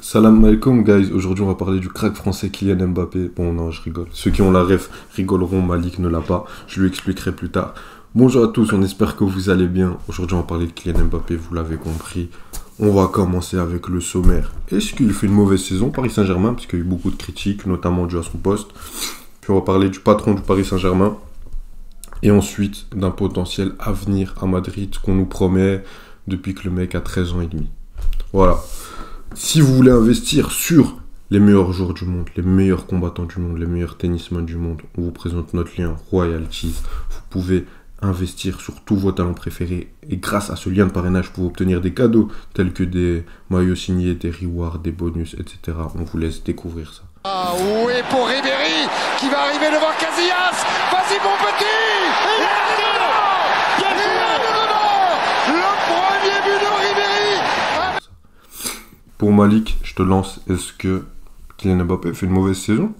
Salam alaikum guys, aujourd'hui on va parler du crack français Kylian Mbappé. Bon non, je rigole. Ceux qui ont la ref rigoleront, Malik ne l'a pas. Je lui expliquerai plus tard. Bonjour à tous, on espère que vous allez bien. Aujourd'hui on va parler de Kylian Mbappé, vous l'avez compris. On va commencer avec le sommaire. Est-ce qu'il fait une mauvaise saison, Paris Saint-Germain, parce qu'il y a eu beaucoup de critiques, notamment dû à son poste. Puis on va parler du patron du Paris Saint-Germain. Et ensuite d'un potentiel avenir à Madrid qu'on nous promet depuis que le mec a 13 ans et demi. Voilà. Si vous voulez investir sur les meilleurs joueurs du monde, les meilleurs combattants du monde, les meilleurs tennismen du monde, on vous présente notre lien Royalties. Vous pouvez investir sur tous vos talents préférés et grâce à ce lien de parrainage, vous pouvez obtenir des cadeaux tels que des maillots signés, des rewards, des bonus, etc. On vous laisse découvrir ça. Ah oui, pour Ribéry qui va arriver devant Casillas. Vas-y mon petit. Il est dedans. Le premier but de Ribéry. Pour Malik, je te lance. Est-ce que Kylian Mbappé fait une mauvaise saison?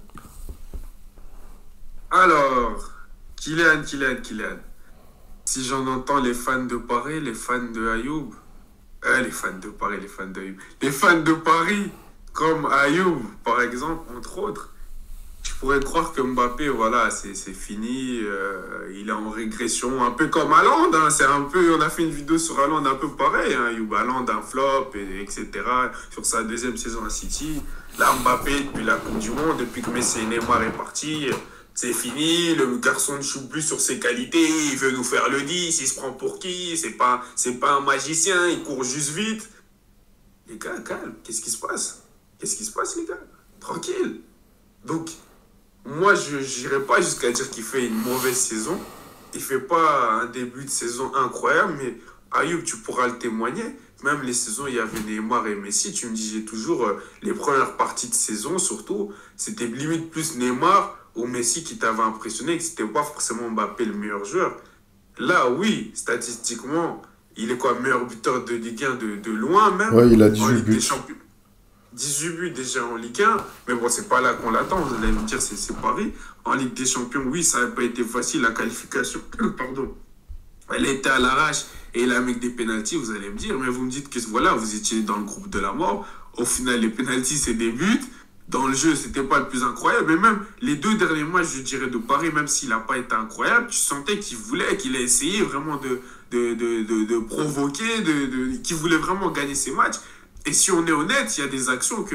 Alors, Kylian. Si j'en entends les fans de Paris, les fans de Ayoub, les fans de Paris, les fans d'Ayoub, les fans de Paris, comme Ayoub, par exemple, entre autres, je pourrais croire que Mbappé, voilà, c'est fini, il est en régression, un peu comme Haaland, hein, c'est un peu, on a fait une vidéo sur Haaland un peu pareil, hein, Ayoub, Haaland un flop, etc., sur sa deuxième saison à City. Là, Mbappé, depuis la Coupe du Monde, depuis que Messi et Neymar est parti, c'est fini, le garçon ne joue plus sur ses qualités, il veut nous faire le 10, il se prend pour qui, c'est pas un magicien, il court juste vite. Les gars, calme, qu'est-ce qui se passe? Qu'est-ce qui se passe, les gars? Tranquille. Donc, moi, je n'irai pas jusqu'à dire qu'il fait une mauvaise saison. Il ne fait pas un début de saison incroyable, mais Ayoub, tu pourras le témoigner. Même les saisons, il y avait Neymar et Messi. Tu me disais toujours, les premières parties de saison, surtout, c'était limite plus Neymar ou Messi qui t'avait impressionné, que ce n'était pas forcément Mbappé le meilleur joueur. Là, oui, statistiquement, il est quoi, meilleur buteur de Ligue 1 de loin même. Ouais, il a 18 buts. 18 buts déjà en Ligue 1, mais bon, c'est pas là qu'on l'attend, vous allez me dire, c'est Paris. En Ligue des Champions, oui, ça n'a pas été facile, la qualification, pardon, elle était à l'arrache et il a mis des pénaltys, vous allez me dire, mais vous me dites que voilà, vous étiez dans le groupe de la mort, au final, les pénaltys, c'est des buts, dans le jeu, c'était pas le plus incroyable, mais même les deux derniers matchs, je dirais, de Paris, même s'il n'a pas été incroyable, tu sentais qu'il a essayé vraiment de provoquer, qu'il voulait vraiment gagner ses matchs. Et si on est honnête, il y a des actions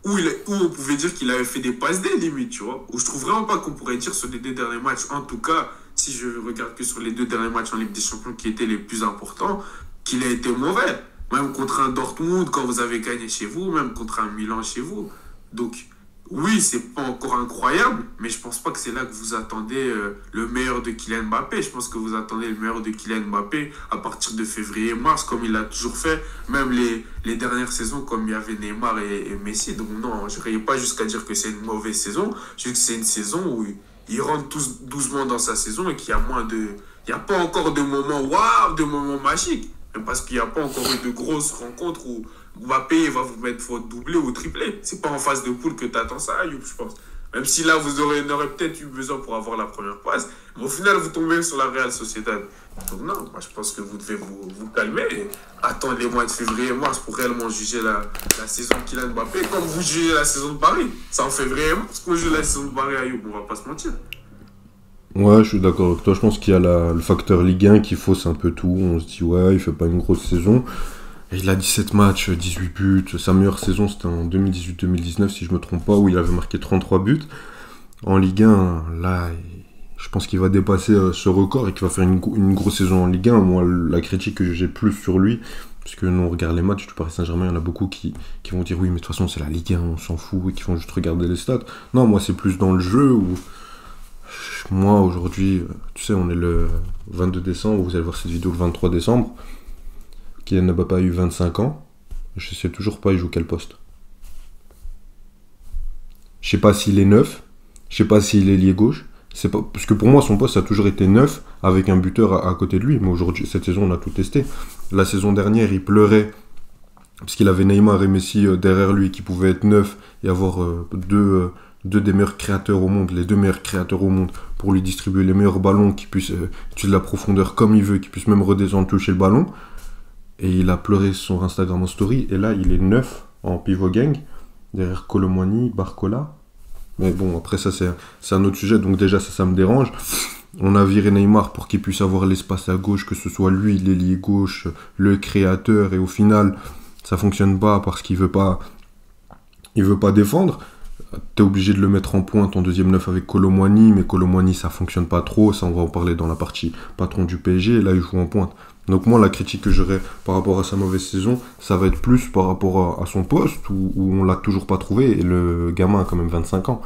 où on pouvait dire qu'il avait fait des passes D, limite, tu vois. Où je trouve vraiment pas qu'on pourrait dire sur les deux derniers matchs, en tout cas, si je regarde que sur les deux derniers matchs en Ligue des Champions qui étaient les plus importants, qu'il a été mauvais. Même contre un Dortmund, quand vous avez gagné chez vous, même contre un Milan chez vous. Donc, oui, c'est pas encore incroyable, mais je pense pas que c'est là que vous attendez le meilleur de Kylian Mbappé. Je pense que vous attendez le meilleur de Kylian Mbappé à partir de février-mars, comme il a toujours fait, même les dernières saisons, comme il y avait Neymar et Messi. Donc non, je n'irai pas jusqu'à dire que c'est une mauvaise saison. Je dis que c'est une saison où il rentre tous doucement dans sa saison et qu'il y a il n'y a pas encore de moments waouh, de moments magiques. Parce qu'il n'y a pas encore eu de grosses rencontres où Mbappé va vous mettre votre doublé ou triplé. C'est pas en phase de poule que tu attends ça, Ayoub, je pense. Même si là, vous aurez peut-être eu besoin pour avoir la première place. Mais au final, vous tombez sur la Real Sociedad. Donc non, moi je pense que vous devez vous calmer et attendre les mois de février et mars pour réellement juger la saison de Kylian Mbappé. Comme vous jugez la saison de Paris. C'est en février et mars qu'on juge la saison de Paris, Ayoub, on va pas se mentir. Ouais, je suis d'accord avec toi. Je pense qu'il y a le facteur Ligue 1 qui fausse un peu tout. On se dit, ouais, il fait pas une grosse saison. Et il a 17 matchs, 18 buts. Sa meilleure saison, c'était en 2018-2019, si je me trompe pas, où il avait marqué 33 buts. En Ligue 1, là, je pense qu'il va dépasser ce record et qu'il va faire une grosse saison en Ligue 1. Moi, la critique que j'ai plus sur lui, parce que nous, on regarde les matchs du Paris Saint-Germain, il y en a beaucoup qui vont dire, oui, mais de toute façon, c'est la Ligue 1, on s'en fout, et qui vont juste regarder les stats. Non, moi, c'est plus dans le jeu où... Moi, aujourd'hui, tu sais, on est le 22 décembre, vous allez voir cette vidéo le 23 décembre. Kylian Mbappé a eu 25 ans. Je sais toujours pas, il joue quel poste. Je sais pas s'il est neuf. Je sais pas s'il est lié gauche. C'est pas... Parce que pour moi, son poste a toujours été neuf avec un buteur à côté de lui. Mais aujourd'hui, cette saison, on a tout testé. La saison dernière, il pleurait parce qu'il avait Neymar et Messi derrière lui qui pouvaient être neufs et avoir deux des meilleurs créateurs au monde, les deux meilleurs créateurs au monde, pour lui distribuer les meilleurs ballons, qui puissent utiliser la profondeur comme il veut, qui puisse même redescendre, toucher le ballon. Et il a pleuré sur Instagram en story, et là, il est neuf en pivot gang. derrière Kolo Muani, Barcola. Mais bon, après ça, c'est un autre sujet, donc déjà, ça me dérange. On a viré Neymar pour qu'il puisse avoir l'espace à gauche, que ce soit lui, l'ailier gauche, le créateur, et au final, ça fonctionne pas parce qu'il veut pas défendre. T'es obligé de le mettre en pointe en deuxième neuf avec Kolo Muani, mais Kolo Muani, ça fonctionne pas trop, ça on va en parler dans la partie patron du PSG, et là il joue en pointe. Donc moi, la critique que j'aurais par rapport à sa mauvaise saison, ça va être plus par rapport à son poste, où on l'a toujours pas trouvé, et le gamin a quand même 25 ans.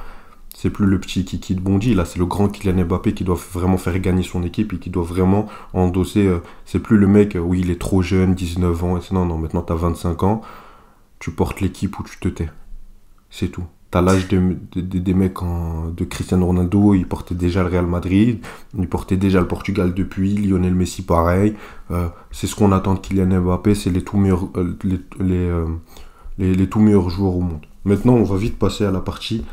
C'est plus le petit Kiki de Bondy, là c'est le grand Kylian Mbappé qui doit vraiment faire gagner son équipe et qui doit vraiment endosser. C'est plus le mec où il est trop jeune, 19 ans, et non, maintenant t'as 25 ans, tu portes l'équipe où tu te tais. C'est tout. T'as l'âge des mecs de Cristiano Ronaldo, il portait déjà le Real Madrid, il portait déjà le Portugal depuis, Lionel Messi pareil. C'est ce qu'on attend de Kylian Mbappé, c'est les tout meilleurs joueurs au monde. Maintenant, on va vite passer à la partie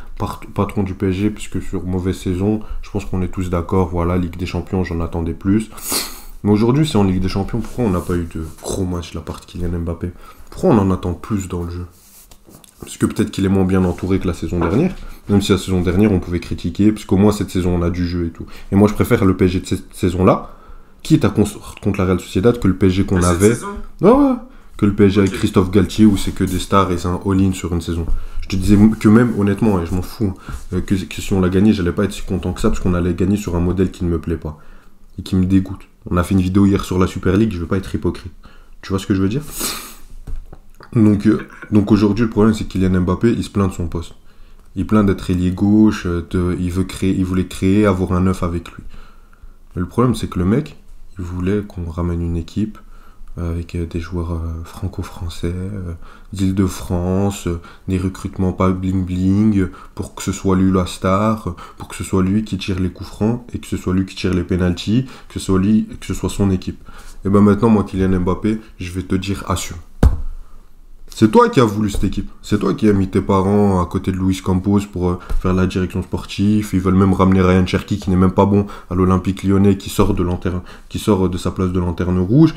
patron du PSG, puisque sur mauvaise saison, je pense qu'on est tous d'accord, voilà, Ligue des Champions, j'en attendais plus. Mais aujourd'hui, c'est en Ligue des Champions, pourquoi on n'a pas eu de gros match de la part de Kylian Mbappé? Pourquoi on en attend plus dans le jeu? Parce que peut-être qu'il est moins bien entouré que la saison dernière, même si la saison dernière, on pouvait critiquer, parce qu'au moins cette saison, on a du jeu et tout. Et moi, je préfère le PSG de cette saison-là, quitte à contre la Real Sociedad, que le PSG qu'on avait. Ouais. Que le PSG avec Christophe Galtier, où c'est que des stars et c'est un all-in sur une saison. Je te disais que même, honnêtement, et je m'en fous, que si on l'a gagné, j'allais pas être si content que ça, parce qu'on allait gagner sur un modèle qui ne me plaît pas, et qui me dégoûte. On a fait une vidéo hier sur la Super League, je veux pas être hypocrite. Tu vois ce que je veux dire? Donc aujourd'hui, le problème, c'est que Kylian Mbappé, il se plaint de son poste. Il plaint d'être ailier gauche, il voulait créer, avoir un neuf avec lui. Mais le problème, c'est que le mec, il voulait qu'on ramène une équipe avec des joueurs franco-français, d'Île-de-France, des recrutements pas bling-bling, pour que ce soit lui la star, pour que ce soit lui qui tire les coups francs, et que ce soit lui qui tire les pénaltys, que ce soit son équipe. Et ben maintenant, moi, Kylian Mbappé, je vais te dire, assume. C'est toi qui as voulu cette équipe. C'est toi qui as mis tes parents à côté de Luis Campos pour faire la direction sportive. Ils veulent même ramener Ryan Cherki, qui n'est même pas bon, à l'Olympique Lyonnais, qui sort de sa place de lanterne rouge.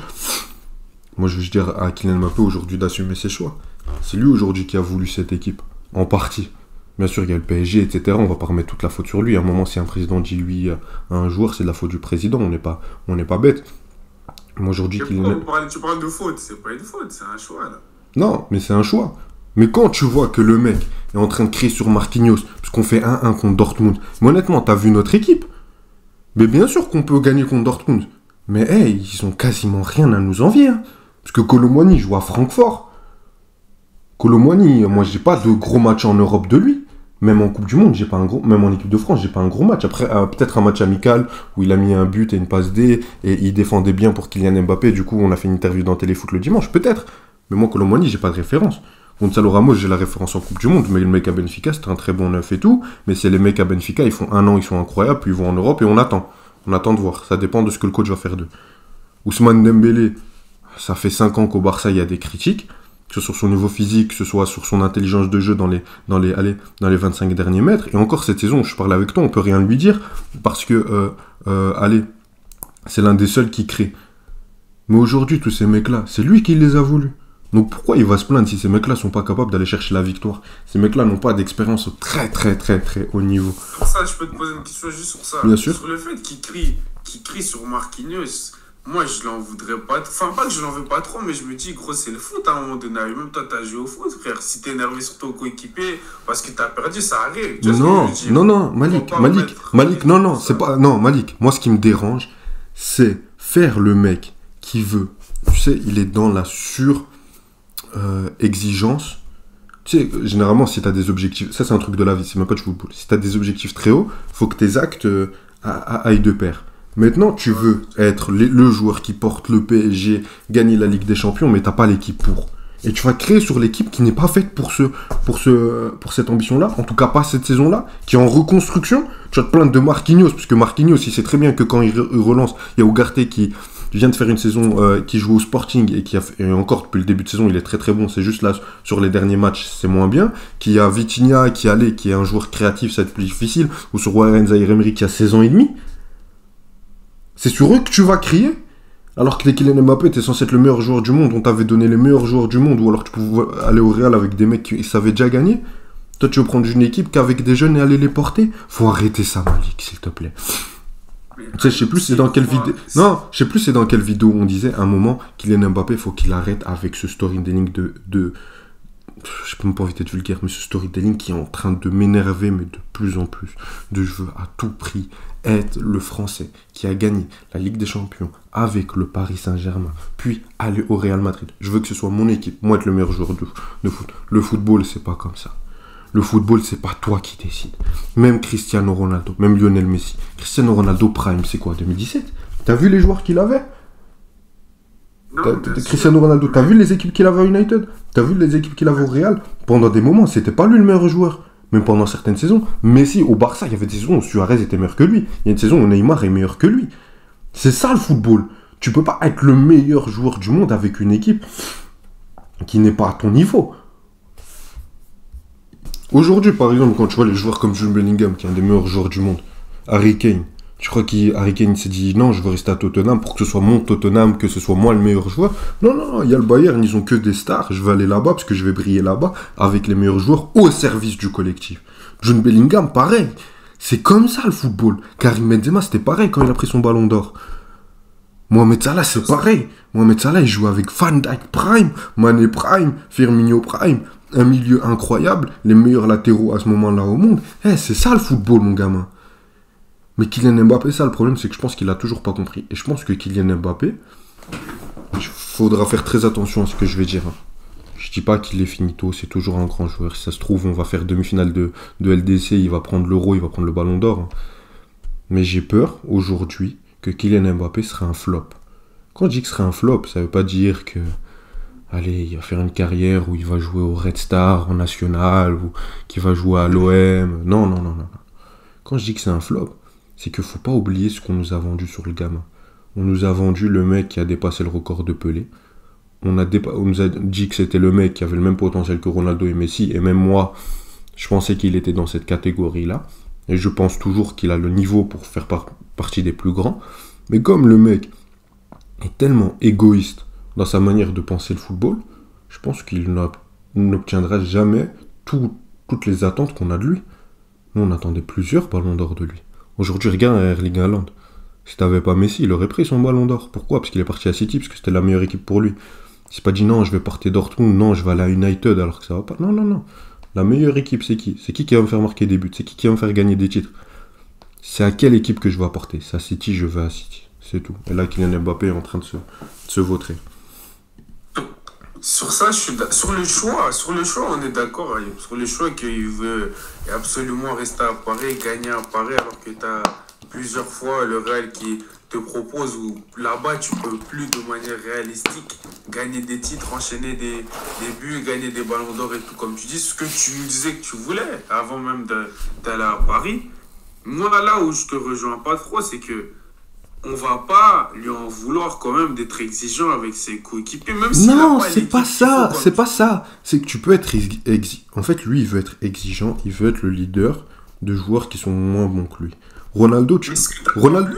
Moi, je veux dire à Kylian Mbappé aujourd'hui d'assumer ses choix. C'est lui aujourd'hui qui a voulu cette équipe, en partie. Bien sûr, il y a le PSG, etc. On va pas remettre toute la faute sur lui. À un moment, si un président dit oui à un joueur, c'est de la faute du président. On n'est pas bête. Moi, aujourd'hui, tu parles de faute, c'est pas une faute, c'est un choix, là. Non, mais c'est un choix. Mais quand tu vois que le mec est en train de crier sur Marquinhos, parce qu'on fait 1-1 contre Dortmund, mais honnêtement, t'as vu notre équipe? Mais bien sûr qu'on peut gagner contre Dortmund. Mais hey, ils ont quasiment rien à nous envier. Hein. Parce que Kolo Muani joue à Francfort. Kolo Muani, moi j'ai pas de gros match en Europe de lui. Même en Coupe du Monde, même en équipe de France, j'ai pas un gros match. Après, peut-être un match amical où il a mis un but et une passe D et il défendait bien pour Kylian Mbappé. Du coup, on a fait une interview dans Téléfoot le dimanche, peut-être. Mais moi, Kolo Muani, j'ai pas de référence. Gonzalo Ramos, j'ai la référence en Coupe du Monde, mais le mec à Benfica, c'est un très bon neuf et tout. Mais c'est les mecs à Benfica, ils font 1 an, ils sont incroyables, puis ils vont en Europe et on attend. On attend de voir. Ça dépend de ce que le coach va faire d'eux. Ousmane Dembélé, ça fait 5 ans qu'au Barça, il y a des critiques, que ce soit sur son niveau physique, que ce soit sur son intelligence de jeu dans les 25 derniers mètres. Et encore cette saison, je parle avec toi, on peut rien lui dire, parce que, c'est l'un des seuls qui crée. Mais aujourd'hui, tous ces mecs-là, c'est lui qui les a voulus. Donc pourquoi il va se plaindre si ces mecs-là sont pas capables d'aller chercher la victoire? Ces mecs-là n'ont pas d'expérience au très très très très haut niveau. Pour ça, je peux te poser une question juste sur ça. Bien sûr. Sur le fait qu'il crie sur Marquinhos, moi je l'en voudrais pas. Enfin, pas que je l'en veux pas trop, mais je me dis, gros, c'est le foot à un moment donné. Même toi, t'as joué au foot, frère. Si t'es énervé sur ton coéquipier parce que t'as perdu, ça arrive. Non, Malik, non, c'est pas. Non, Malik, moi ce qui me dérange, c'est faire le mec qui veut. Tu sais, il est dans la exigence. Tu sais, généralement, si tu as des objectifs, ça c'est un truc de la vie, c'est même pas du football. Si tu as des objectifs très hauts, faut que tes actes aillent de pair. Maintenant, tu veux être le joueur qui porte le PSG, gagner la Ligue des Champions, mais t'as pas l'équipe pour. Et tu vas créer sur l'équipe qui n'est pas faite pour cette ambition-là, en tout cas pas cette saison-là, qui est en reconstruction. Tu vas te plaindre de Marquinhos, parce que Marquinhos, il sait très bien que quand il relance, il y a Ugarte qui vient de faire une saison qui joue au Sporting et encore depuis le début de saison il est très très bon, c'est juste là sur les derniers matchs c'est moins bien, qu'il y a Vitinha qui est un joueur créatif, ça va être plus difficile, ou sur Warren Zaïre-Emery qui a 16 ans et demi. C'est sur eux que tu vas crier, Alors que t'es Kylian Mbappé, t'es censé être le meilleur joueur du monde, on t'avait donné les meilleurs joueurs du monde, ou alors tu pouvais aller au Real avec des mecs qui savaient déjà gagner. Toi, tu veux prendre une équipe qu'avec des jeunes et aller les porter? Faut arrêter ça, Malik, s'il te plaît. Tu sais, je sais plus c'est dans quelle vidéo. Non, je sais plus c'est dans quelle vidéo on disait à un moment Kylian Mbappé, faut qu'il arrête avec ce storytelling de. Je peux même pas envie d'être vulgaire, mais ce storytelling qui est en train de m'énerver, mais de plus en plus. Je veux à tout prix être le Français qui a gagné la Ligue des Champions avec le Paris Saint-Germain, puis aller au Real Madrid. Je veux que ce soit mon équipe, moi être le meilleur joueur de foot. Le football, c'est pas comme ça. Le football, c'est pas toi qui décides. Même Cristiano Ronaldo, même Lionel Messi. Cristiano Ronaldo Prime, c'est quoi, 2017? T'as vu les joueurs qu'il avait? Cristiano Ronaldo, t'as vu les équipes qu'il avait à United? T'as vu les équipes qu'il avait au Real? Pendant des moments, c'était pas lui le meilleur joueur. Même pendant certaines saisons. Messi, au Barça, il y avait des saisons où Suarez était meilleur que lui. Il y a une saison où Neymar est meilleur que lui. C'est ça le football. Tu peux pas être le meilleur joueur du monde avec une équipe qui n'est pas à ton niveau. Aujourd'hui, par exemple, quand tu vois les joueurs comme Jude Bellingham, qui est un des meilleurs joueurs du monde, Harry Kane, je crois qu'Harry Kane s'est dit non, je veux rester à Tottenham pour que ce soit mon Tottenham, que ce soit moi le meilleur joueur. Non, non, non, il y a le Bayern, ils ont que des stars, je vais aller là-bas parce que je vais briller là-bas avec les meilleurs joueurs au service du collectif. Jude Bellingham, pareil. C'est comme ça le football. Karim Benzema, c'était pareil quand il a pris son ballon d'or. Mohamed Salah, c'est pareil. Mohamed Salah, il joue avec Van Dijk Prime, Mané Prime, Firmino Prime. Un milieu incroyable, les meilleurs latéraux à ce moment-là au monde. C'est ça le football, mon gamin. Mais Kylian Mbappé, ça, le problème, c'est que je pense qu'il a toujours pas compris. Et je pense que Kylian Mbappé, il faudra faire très attention à ce que je vais dire. Je dis pas qu'il est finito, c'est toujours un grand joueur. Si ça se trouve, on va faire demi-finale de LDC, il va prendre l'Euro, il va prendre le Ballon d'Or. Mais j'ai peur, aujourd'hui, que Kylian Mbappé sera un flop. Quand je dis que ce sera un flop, ça veut pas dire que... Allez, il va faire une carrière où il va jouer au Red Star en national, ou qu'il va jouer à l'OM. Non, non, non, non. Quand je dis que c'est un flop, c'est qu'il ne faut pas oublier ce qu'on nous a vendu sur le gamin. On nous a vendu le mec qui a dépassé le record de Pelé. On nous a dit que c'était le mec qui avait le même potentiel que Ronaldo et Messi. Et même moi, je pensais qu'il était dans cette catégorie-là. Et je pense toujours qu'il a le niveau pour faire partie des plus grands. Mais comme le mec est tellement égoïste dans sa manière de penser le football, je pense qu'il n'obtiendra jamais toutes les attentes qu'on a de lui. Nous, on attendait plusieurs ballons d'or de lui. Aujourd'hui, regarde Erling Haaland. Si t'avais pas Messi, il aurait pris son ballon d'or. Pourquoi? Parce qu'il est parti à City, parce que c'était la meilleure équipe pour lui. Il s'est pas dit non, je vais porter Dortmund, non, je vais aller à United alors que ça va pas. Non, non, non. La meilleure équipe, c'est qui? C'est qui va me faire marquer des buts? C'est qui va me faire gagner des titres? C'est à quelle équipe que je vais apporter? C'est à City, je vais à City. C'est tout. Et là, Kylian Mbappé est en train de se vautrer. Sur ça, sur le choix, on est d'accord. Hein. Sur le choix qu'il veut absolument rester à Paris, gagner à Paris, alors que tu as plusieurs fois le Real qui te propose, où là-bas, tu peux plus de manière réalistique gagner des titres, enchaîner des buts, gagner des ballons d'or et tout. Comme tu dis, ce que tu nous disais que tu voulais avant même d'aller à Paris. Moi, là où je te rejoins pas trop, c'est que on va pas lui en vouloir quand même d'être exigeant avec ses coéquipiers, même si non, c'est pas ça, c'est pas ça. C'est que tu peux être en fait, lui, il veut être exigeant, il veut être le leader de joueurs qui sont moins bons que lui. Ronaldo, Ronaldo, lui,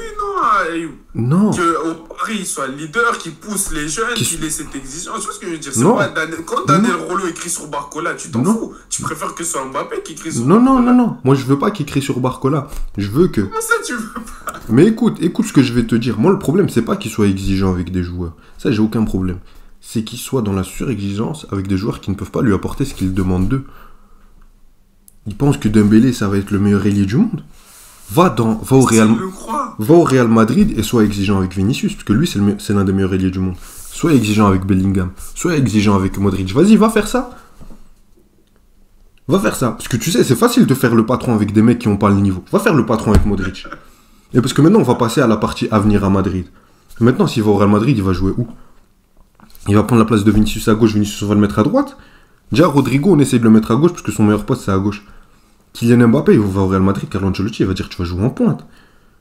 non. Qu'au Paris, il soit leader, qui pousse les jeunes, qui ait cette exigence. Tu vois ce que je veux dire? C'est pas quand Daniel Rollo écrit sur Barcola, tu t'en fous. Tu préfères que ce soit Mbappé qui écrit sur Barcola. Non. Moi, je veux pas qu'il écrit sur Barcola. Je veux que... Comment ça, tu veux pas? Mais écoute ce que je vais te dire. Moi, le problème, c'est pas qu'il soit exigeant avec des joueurs. Ça, j'ai aucun problème. C'est qu'il soit dans la surexigence avec des joueurs qui ne peuvent pas lui apporter ce qu'il demande d'eux. Il pense que Dembélé, ça va être le meilleur ailier du monde. Va au Real Madrid et sois exigeant avec Vinicius, parce que lui, c'est l'un des meilleurs ailiers du monde. Sois exigeant avec Bellingham, sois exigeant avec Modric. Vas-y, va faire ça. Va faire ça. Parce que tu sais, c'est facile de faire le patron avec des mecs qui n'ont pas le niveau. Va faire le patron avec Modric. Et parce que maintenant, on va passer à la partie avenir à Madrid. Maintenant, s'il va au Real Madrid, il va jouer où? Il va prendre la place de Vinicius à gauche, Vinicius va le mettre à droite. Déjà, Rodrigo, on essaie de le mettre à gauche, parce que son meilleur poste, c'est à gauche. Kylian Mbappé, il va au Real Madrid, Carlo Ancelotti, il va dire tu vas jouer en pointe.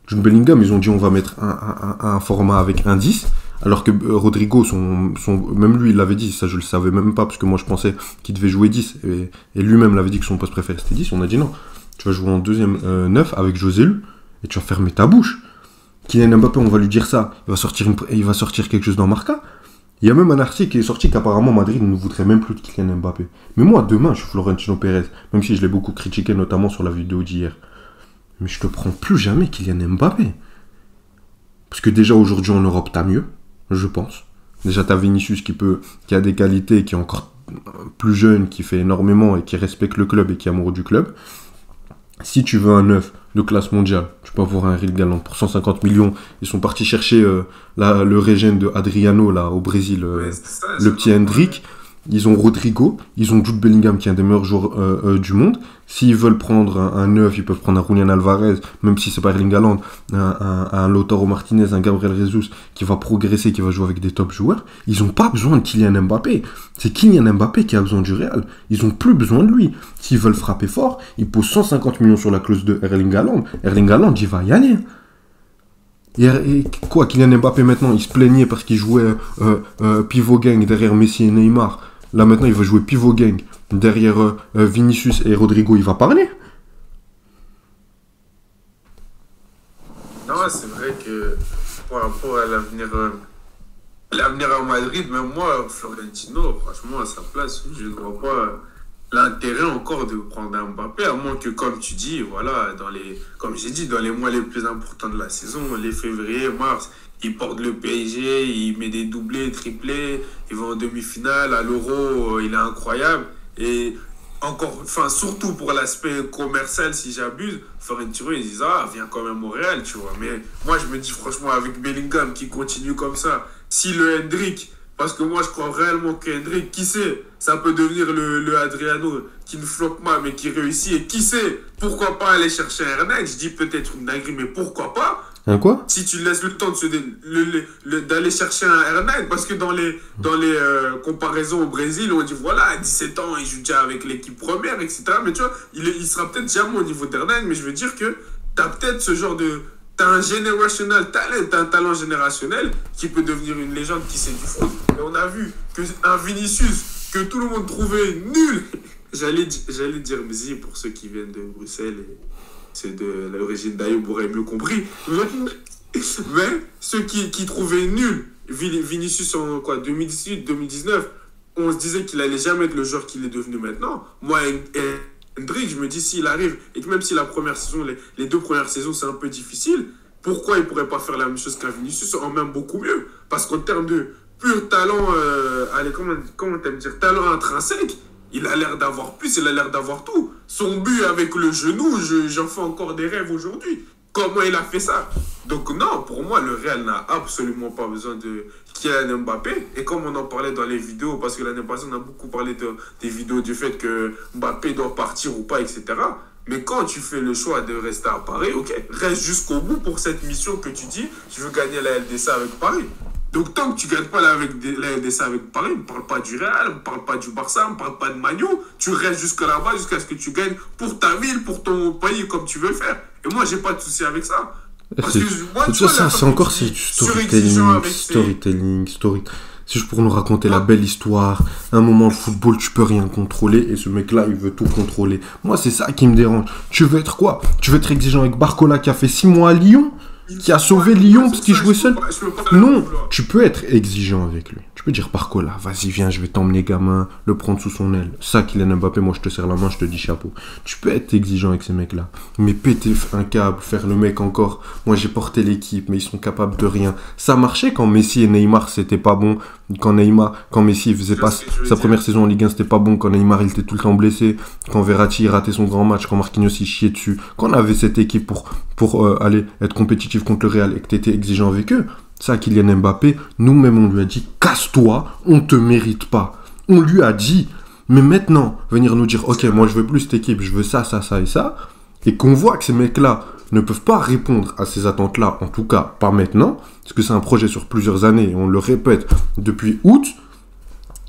Jude Bellingham, ils ont dit on va mettre un format avec un 10, alors que Rodrigo, même lui, il l'avait dit, ça je le savais même pas, parce que moi je pensais qu'il devait jouer 10, et lui-même l'avait dit que son poste préféré c'était 10, on a dit non, tu vas jouer en deuxième 9 avec José Lu, et tu vas fermer ta bouche. Kylian Mbappé, on va lui dire ça. Il va sortir quelque chose dans Marca. Il y a même un article qui est sorti qu'apparemment Madrid ne voudrait même plus de Kylian Mbappé. Mais moi, demain, je suis Florentino Pérez. Même si je l'ai beaucoup critiqué, notamment sur la vidéo d'hier. Mais je te prends plus jamais Kylian Mbappé. Parce que déjà, aujourd'hui, en Europe, t'as mieux, je pense. Déjà, t'as Vinicius qui a des qualités, qui est encore plus jeune, qui fait énormément et qui respecte le club et qui est amoureux du club. Si tu veux un neuf de classe mondiale, tu peux avoir un Erling Haaland pour 150 millions. Ils sont partis chercher le régène de Adriano là, au Brésil, le petit Hendrick. Ils ont Rodrigo, ils ont Jude Bellingham qui est un des meilleurs joueurs du monde. S'ils veulent prendre un neuf, ils peuvent prendre un Julián Alvarez, même si c'est pas Erling Haaland, un Lautaro Martinez, un Gabriel Jesus qui va progresser, qui va jouer avec des top joueurs. Ils n'ont pas besoin de Kylian Mbappé. C'est Kylian Mbappé qui a besoin du Real. Ils n'ont plus besoin de lui. S'ils veulent frapper fort, ils posent 150 millions sur la clause de Erling Haaland. Erling Haaland, il va y aller. Et quoi, Kylian Mbappé maintenant, il se plaignait parce qu'il jouait pivot gang derrière Messi et Neymar. Là maintenant, il va jouer pivot gang derrière Vinicius et Rodrigo. Il va parler. Non, c'est vrai que par rapport à l'avenir à Madrid, même moi, Florentino, franchement, à sa place, je ne vois pas l'intérêt encore de prendre un Mbappé, à moins que, comme tu dis, voilà, comme j'ai dit, dans les mois les plus importants de la saison, les février, mars, il porte le PSG, il met des doublés, triplés, il va en demi-finale, à l'Euro, il est incroyable. Et encore, enfin, surtout pour l'aspect commercial, si j'abuse, Florentino, ils disent, ah, viens quand même au Real, tu vois. Mais moi, je me dis, franchement, avec Bellingham qui continue comme ça, si le Hendrick, parce que moi, je crois réellement que Hendrick, qui sait, ça peut devenir le Adriano qui ne floppe pas, mais qui réussit. Et qui sait, pourquoi pas aller chercher un Hernan. Je dis peut-être une dinguerie, mais pourquoi pas? Quoi? Si tu laisses le temps d'aller chercher un Hernan, parce que dans les comparaisons au Brésil, on dit voilà, à 17 ans, il joue déjà avec l'équipe première, etc. Mais tu vois, il sera peut-être jamais au niveau d'Hernan, mais je veux dire que tu as peut-être ce genre de. Tu as un generational talent, tu as un talent générationnel qui peut devenir une légende qui sait du foot. Et on a vu qu'un Vinicius que tout le monde trouvait nul, j'allais dire Mzi pour ceux qui viennent de Bruxelles et c'est de l'origine d'Ayoub, vous aurez mieux compris. Mais ceux qui trouvaient nul Vinicius en 2018, 2019, on se disait qu'il allait jamais être le joueur qu'il est devenu maintenant. Moi, Hendrick, je me dis s'il arrive, et que même si la première saison, les 2 premières saisons, c'est un peu difficile, pourquoi il ne pourrait pas faire la même chose qu'un Vinicius, en même beaucoup mieux? Parce qu'en termes de pur talent, comment t'aimes dire, talent intrinsèque, il a l'air d'avoir plus, il a l'air d'avoir tout. Son but avec le genou, j'en fais encore des rêves aujourd'hui. Comment il a fait ça? Donc non, pour moi, le Real n'a absolument pas besoin de Kylian Mbappé. Et comme on en parlait dans les vidéos, parce que l'année passée, on a beaucoup parlé des vidéos du fait que Mbappé doit partir ou pas, etc. Mais quand tu fais le choix de rester à Paris, ok, reste jusqu'au bout pour cette mission que tu dis, tu veux gagner la LDC avec Paris. Donc tant que tu ne gagnes pas la LDC avec Paris, ne me parle pas du Real, ne me parle pas du Barça, ne me parle pas de Manu, tu restes jusqu'à là-bas, jusqu'à ce que tu gagnes pour ta ville, pour ton pays, comme tu veux faire. Et moi, j'ai pas de souci avec ça. Parce que moi, tu vois, ça, c'est encore du storytelling. C'est juste pour nous raconter la belle histoire. À un moment, le football, tu peux rien contrôler. Et ce mec-là, il veut tout contrôler. Moi, c'est ça qui me dérange. Tu veux être quoi? Tu veux être exigeant avec Barcola qui a fait 6 mois à Lyon? Qui a sauvé Lyon parce qu'il jouait seul? Non, tu peux être exigeant avec lui. Tu peux dire Barcola, vas-y viens, je vais t'emmener gamin, le prendre sous son aile. Ça, Kylian Mbappé, moi je te serre la main, je te dis chapeau. Tu peux être exigeant avec ces mecs-là. Mais péter un câble, faire le mec encore. Moi j'ai porté l'équipe, mais ils sont capables de rien. Ça marchait quand Messi et Neymar c'était pas bon. Quand Messi faisait pas sa première saison en Ligue 1, c'était pas bon. Quand Neymar il était tout le temps blessé. Quand Verratti il ratait son grand match. Quand Marquinhos il chiait dessus. Quand on avait cette équipe pour aller être compétitif contre le Real et que t'étais exigeant avec eux. Ça, Kylian Mbappé, nous-mêmes, on lui a dit « Casse-toi, on te mérite pas ». On lui a dit, mais maintenant, venir nous dire « Ok, moi, je veux plus cette équipe, je veux ça, ça, ça et ça », et qu'on voit que ces mecs-là ne peuvent pas répondre à ces attentes-là, en tout cas, pas maintenant, parce que c'est un projet sur plusieurs années, et on le répète depuis août,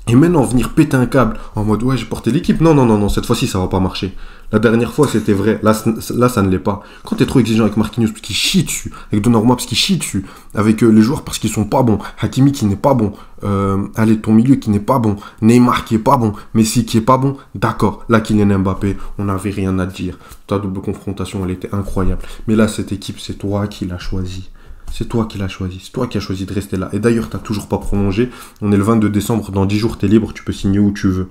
et maintenant, venir péter un câble en mode « Ouais, j'ai porté l'équipe ». Non, cette fois-ci, ça va pas marcher. La dernière fois, c'était vrai. Là, ça ne l'est pas. Quand t'es trop exigeant avec Marquinhos parce qu'il chie dessus, avec Donnarumma parce qu'il chie dessus, avec les joueurs parce qu'ils sont pas bons, Hakimi qui n'est pas bon, ton milieu qui n'est pas bon, Neymar qui est pas bon, Messi qui est pas bon, d'accord. Là, Kylian Mbappé, on n'avait rien à dire. Ta double confrontation, elle était incroyable. Mais là, cette équipe, c'est toi qui l'as choisie. C'est toi qui l'as choisi. C'est toi qui as choisi de rester là. Et d'ailleurs, t'as toujours pas prolongé. On est le 22 décembre. Dans 10 jours, t'es libre. Tu peux signer où tu veux.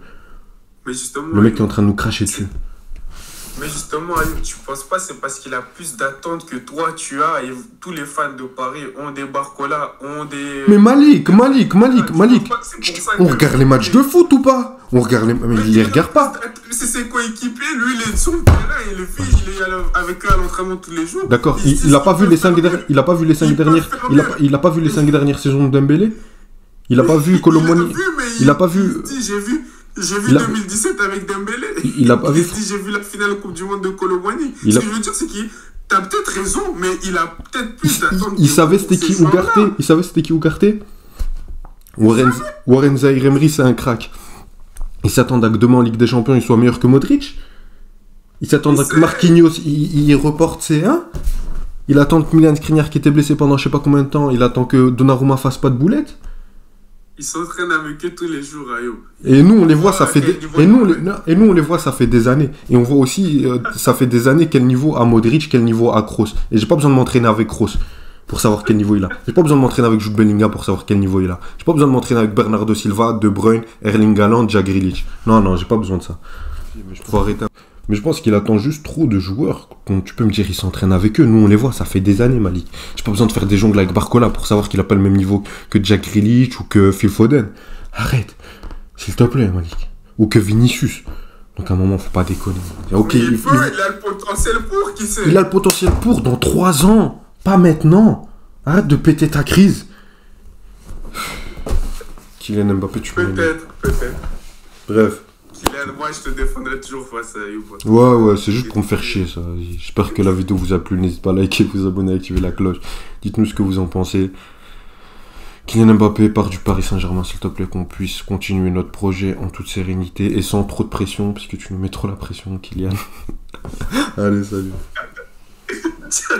Mais justement, Le mec est en train de nous cracher dessus. Mais justement, Ayoub, tu penses pas c'est parce qu'il a plus d'attentes que toi tu as et tous les fans de Paris ont des Barcola, ont des... Mais Malik. Tu penses pas que c'est pour ça On que- regarde les matchs de foot ou pas? On regarde les... Mais il les regarde pas. C'est ses coéquipiers, lui il est sur le terrain et le fils il est avec eux à l'entraînement tous les jours. D'accord. se dit Il a ce pas qu'il vu peut les 5 faire dernières... mieux. Il a pas vu les 5 Il peut dernières... faire Il a... mieux. il a pas vu les 5 dernières saisons de Dembélé? Il a pas vu Il a Colomboigny? vu, mais Il a pas vu... il dit, j'ai vu Il a- 2017 avec Dembélé. Il a pas vu- dit, j'ai vu la finale Coupe du Monde de Colomboigny. Il Ce a- que je veux dire, c'est qu'il t'as peut-être raison, mais il a peut-être plus d'attentes. Il que savait pour c'était ces qui joueurs-là. Ougarté. Il savait c'était qui Ougarté. Warren Zaïre-Emery, c'est un crack. Il s'attend à que demain en Ligue des Champions, il soit meilleur que Modric. Il s'attend à que Marquinhos, il reporte C1. Il attend que Milan Skriniar, qui était blessé pendant je sais pas combien de temps, il attend que Donnarumma fasse pas de boulette. Il s'entraîne avec eux tous les jours, Ayo. Et nous, on les voit, ça fait quel des... niveau et nous, il non, et nous, on les voit, ça fait des années. Et on voit aussi, ça fait des années quel niveau a Modric, quel niveau a Kroos. Et j'ai pas besoin de m'entraîner avec Kroos pour savoir quel niveau il a. J'ai pas besoin de m'entraîner avec Jude Bellingham pour savoir quel niveau il a. J'ai pas besoin de m'entraîner avec Bernardo Silva, De Bruyne, Erling Haaland, Jack Grealish. Non, j'ai pas besoin de ça. Faut arrêter. Mais je pense qu'il attend juste trop de joueurs. Tu peux me dire, il s'entraîne avec eux. Nous, on les voit, ça fait des années, Malik. J'ai pas besoin de faire des jongles avec Barcola pour savoir qu'il a pas le même niveau que Jack Grealish ou que Phil Foden. Arrête, s'il te plaît, Malik. Ou que Vinicius. Donc à un moment, faut pas déconner. Ok, Mais il a le potentiel pour, qui sait. il a le potentiel pour dans 3 ans. Pas maintenant. Arrête de péter ta crise. Kylian Mbappé, tu peux m'aimer. Peut-être. Bref. Kylian, moi je te défendrai toujours face à Ayoub. Ouais, c'est juste pour me faire chier, ça. J'espère que la vidéo vous a plu. N'hésitez pas à liker, vous abonner, activer la cloche. Dites-nous ce que vous en pensez. Kylian Mbappé part du Paris Saint-Germain, s'il te plaît, qu'on puisse continuer notre projet en toute sérénité et sans trop de pression, puisque tu nous mets trop la pression, Kylian. Allez, salut. Ciao.